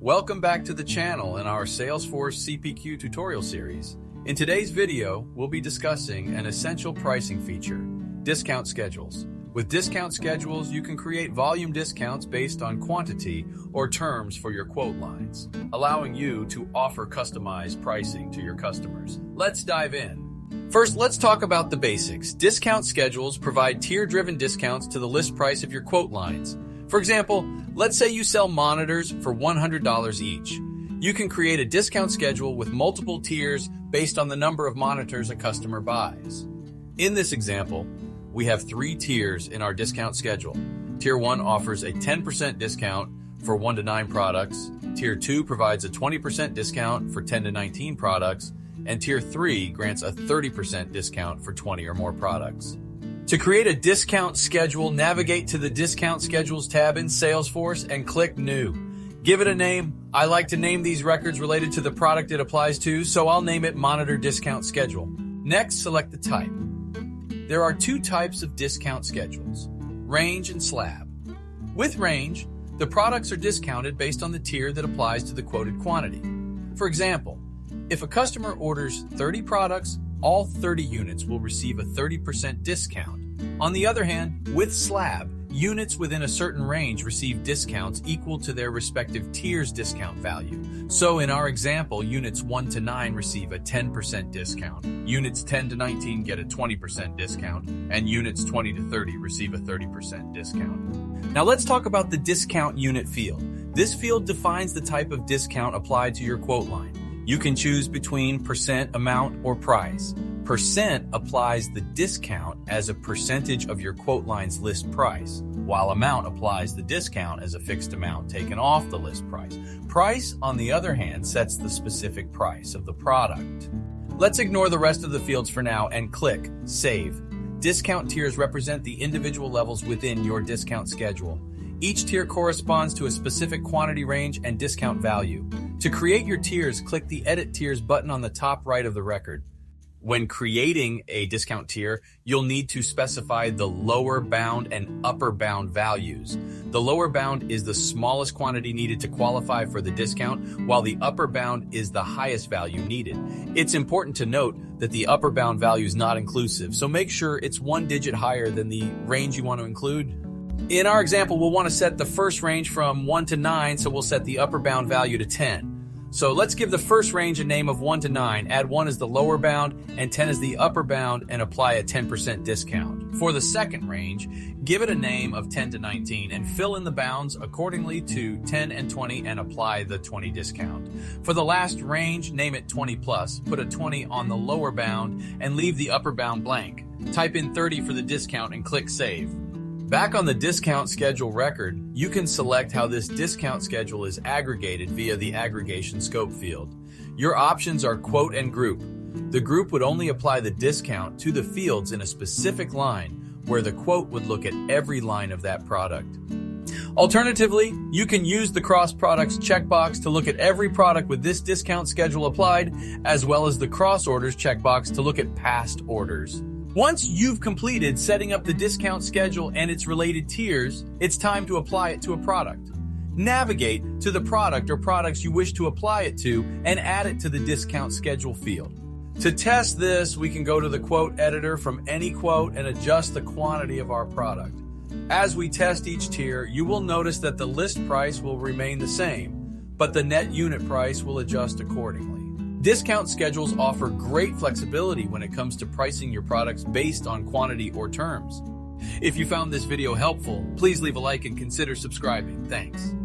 Welcome back to the channel in our Salesforce CPQ tutorial series. In today's video, we'll be discussing an essential pricing feature, discount schedules. With discount schedules, you can create volume discounts based on quantity or terms for your quote lines, allowing you to offer customized pricing to your customers. Let's dive in. First, let's talk about the basics. Discount schedules provide tier-driven discounts to the list price of your quote lines. For example, let's say you sell monitors for $100 each. You can create a discount schedule with multiple tiers based on the number of monitors a customer buys. In this example, we have 3 tiers in our discount schedule. Tier 1 offers a 10% discount for 1 to 9 products. Tier 2 provides a 20% discount for 10 to 19 products. And Tier 3 grants a 30% discount for 20 or more products. To create a discount schedule, navigate to the Discount Schedules tab in Salesforce and click New. Give it a name. I like to name these records related to the product it applies to, so I'll name it Monitor Discount Schedule. Next, select the type. There are 2 types of discount schedules, range and slab. With range, the products are discounted based on the tier that applies to the quoted quantity. For example, if a customer orders 30 products, all 30 units will receive a 30% discount. On the other hand, with slab, units within a certain range receive discounts equal to their respective tier's discount value. So in our example, units 1 to 9 receive a 10% discount, units 10 to 19 get a 20% discount, and units 20 to 30 receive a 30% discount. Now let's talk about the discount unit field. This field defines the type of discount applied to your quote line. You can choose between percent, amount, or price. Percent applies the discount as a percentage of your quote line's list price, while amount applies the discount as a fixed amount taken off the list price. Price, on the other hand, sets the specific price of the product. Let's ignore the rest of the fields for now and click Save. Discount tiers represent the individual levels within your discount schedule. Each tier corresponds to a specific quantity range and discount value. To create your tiers, click the Edit Tiers button on the top right of the record. When creating a discount tier, you'll need to specify the lower bound and upper bound values. The lower bound is the smallest quantity needed to qualify for the discount, while the upper bound is the highest value needed. It's important to note that the upper bound value is not inclusive, so make sure it's 1 digit higher than the range you want to include. In our example, we'll want to set the first range from 1 to 9, so we'll set the upper bound value to 10. So let's give the first range a name of 1 to 9, add 1 as the lower bound and 10 as the upper bound, and apply a 10% discount. For the second range, give it a name of 10 to 19 and fill in the bounds accordingly to 10 and 20 and apply the 20 discount. For the last range, name it 20 plus, put a 20 on the lower bound and leave the upper bound blank. Type in 30 for the discount and click Save. Back on the discount schedule record, you can select how this discount schedule is aggregated via the aggregation scope field. Your options are quote and group. The group would only apply the discount to the fields in a specific line, where the quote would look at every line of that product. Alternatively, you can use the cross products checkbox to look at every product with this discount schedule applied, as well as the cross orders checkbox to look at past orders. Once you've completed setting up the discount schedule and its related tiers, it's time to apply it to a product. Navigate to the product or products you wish to apply it to and add it to the discount schedule field. To test this, we can go to the quote editor from any quote and adjust the quantity of our product. As we test each tier, you will notice that the list price will remain the same, but the net unit price will adjust accordingly. Discount schedules offer great flexibility when it comes to pricing your products based on quantity or terms. If you found this video helpful, please leave a like and consider subscribing. Thanks.